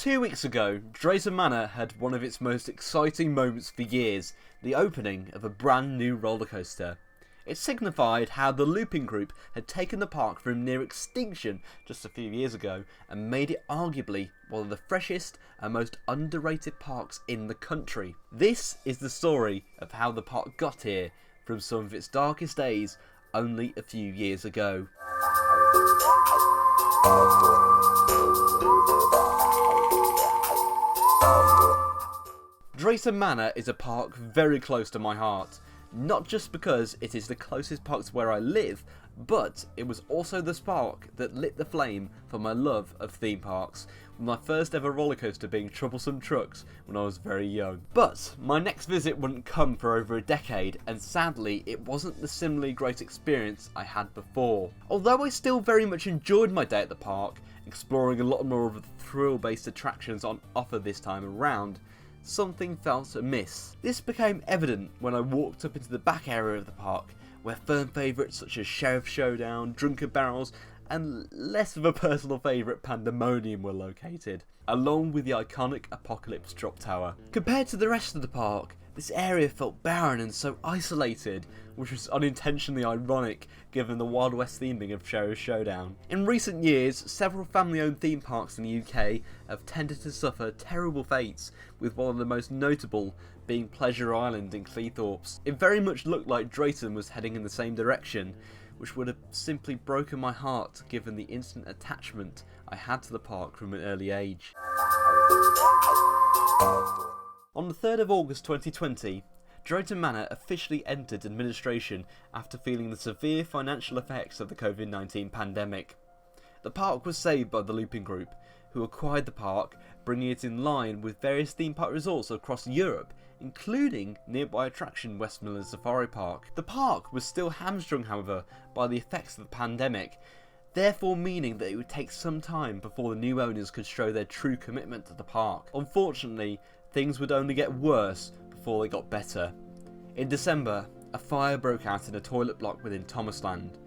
2 weeks ago, Drayton Manor had one of its most exciting moments for years, the opening of a brand new roller coaster. It signified how the Looping Group had taken the park from near extinction just a few years ago and made it arguably one of the freshest and most underrated parks in the country. This is the story of how the park got here from some of its darkest days only a few years ago. Drayton Manor is a park very close to my heart, not just because it is the closest park to where I live, but it was also the spark that lit the flame for my love of theme parks, with my first ever roller coaster being Troublesome Trucks when I was very young. But my next visit wouldn't come for over a decade, and sadly it wasn't the similarly great experience I had before. Although I still very much enjoyed my day at the park, exploring a lot more of the thrill-based attractions on offer this time around, something felt amiss. This became evident when I walked up into the back area of the park, where firm favourites such as Sheriff Showdown, Drunken Barrels, and less of a personal favourite Pandemonium were located, along with the iconic Apocalypse Drop Tower. Compared to the rest of the park, this area felt barren and so isolated, which was unintentionally ironic given the Wild West theming of Sheriff Showdown. In recent years, several family-owned theme parks in the UK have tended to suffer terrible fates, with one of the most notable being Pleasure Island in Cleethorpes. It very much looked like Drayton was heading in the same direction, which would have simply broken my heart given the instant attachment I had to the park from an early age. On the 3rd of August 2020, Drayton Manor officially entered administration after feeling the severe financial effects of the COVID-19 pandemic. The park was saved by the Looping Group, who acquired the park, bringing it in line with various theme park resorts across Europe, including nearby attraction West Midlands Safari Park. The park was still hamstrung, however, by the effects of the pandemic, therefore meaning that it would take some time before the new owners could show their true commitment to the park. Unfortunately, things would only get worse before they got better. In December, a fire broke out in a toilet block within Thomasland.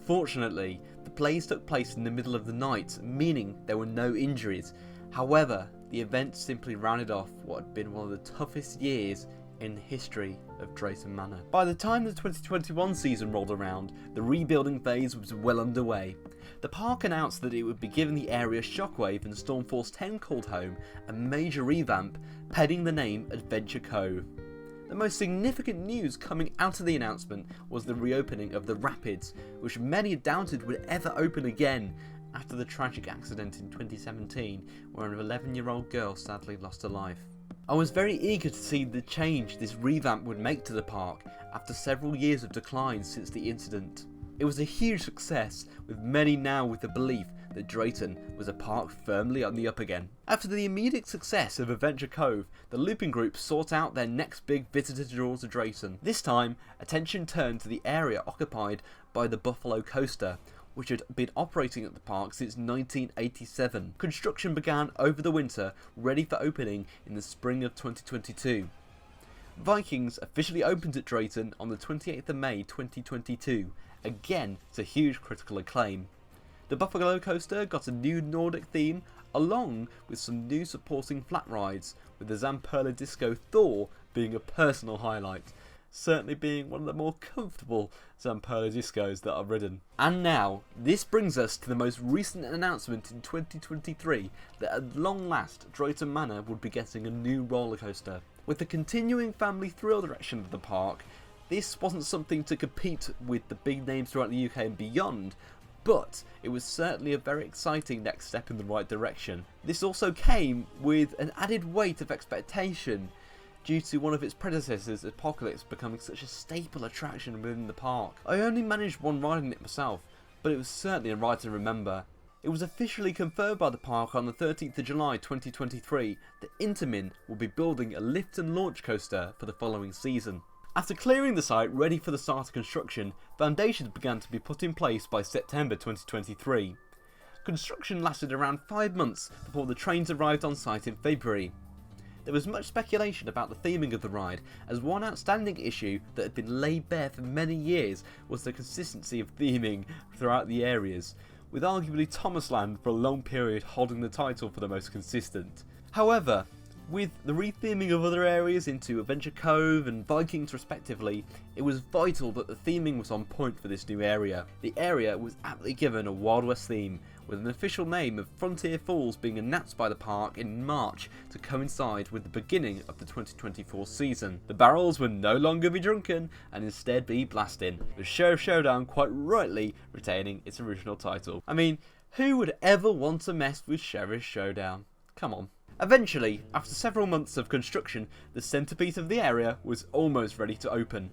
Fortunately, the blaze took place in the middle of the night, meaning there were no injuries. However, the event simply rounded off what had been one of the toughest years in the history of Drayton Manor. By the time the 2021 season rolled around, the rebuilding phase was well underway. The park announced that it would be giving the area Shockwave and Stormforce 10 called home a major revamp, penning the name Adventure Cove. The most significant news coming out of the announcement was the reopening of the Rapids, which many had doubted would ever open again after the tragic accident in 2017 where an 11-year-old girl sadly lost her life. I was very eager to see the change this revamp would make to the park after several years of decline since the incident. It was a huge success, with many now with the belief that Drayton was a park firmly on the up again. After the immediate success of Adventure Cove, the Looping Group sought out their next big visitor draw to Drayton. This time, attention turned to the area occupied by the Buffalo Coaster, which had been operating at the park since 1987. Construction began over the winter, ready for opening in the spring of 2022. Vikings officially opened at Drayton on the 28th of May 2022, again to huge critical acclaim. The Buffalo Coaster got a new Nordic theme, along with some new supporting flat rides, with the Zamperla Disco Thor being a personal highlight, certainly being one of the more comfortable Zamperla Discos that I've ridden. And now, this brings us to the most recent announcement in 2023 that at long last Drayton Manor would be getting a new roller coaster. With the continuing family thrill direction of the park, this wasn't something to compete with the big names throughout the UK and beyond, but it was certainly a very exciting next step in the right direction. This also came with an added weight of expectation due to one of its predecessors, Apocalypse, becoming such a staple attraction within the park. I only managed one ride in it myself, but it was certainly a ride to remember. It was officially confirmed by the park on the 13th of July 2023 that Intamin will be building a lift and launch coaster for the following season. After clearing the site ready for the start of construction, foundations began to be put in place by September 2023. Construction lasted around 5 months before the trains arrived on site in February. There was much speculation about the theming of the ride, as one outstanding issue that had been laid bare for many years was the consistency of theming throughout the areas, with arguably Thomasland for a long period holding the title for the most consistent. However, with the retheming of other areas into Adventure Cove and Vikings respectively, it was vital that the theming was on point for this new area. The area was aptly given a Wild West theme, with an official name of Frontier Falls being announced by the park in March to coincide with the beginning of the 2024 season. The barrels would no longer be drunken and instead be blasting, with Sheriff Showdown quite rightly retaining its original title. I mean, who would ever want to mess with Sheriff Showdown? Come on. Eventually, after several months of construction, the centrepiece of the area was almost ready to open.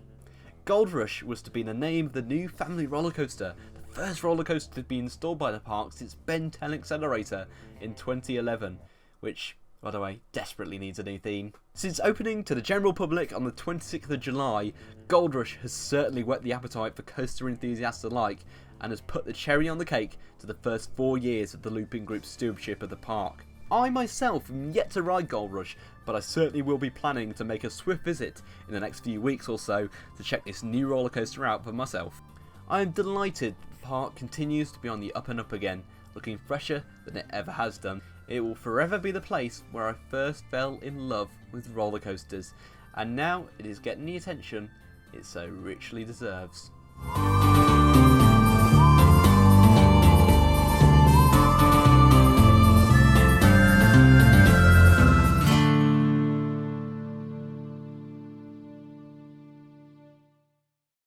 Gold Rush was to be the name of the new family roller coaster, the first roller coaster to be installed by the park since Ben 10 Accelerator in 2011, which, by the way, desperately needs a new theme. Since opening to the general public on the 26th of July, Gold Rush has certainly whet the appetite for coaster enthusiasts alike, and has put the cherry on the cake to the first 4 years of the Looping Group's stewardship of the park. I myself am yet to ride Gold Rush, but I certainly will be planning to make a swift visit in the next few weeks or so to check this new roller coaster out for myself. I am delighted the park continues to be on the up and up again, looking fresher than it ever has done. It will forever be the place where I first fell in love with roller coasters, and now it is getting the attention it so richly deserves.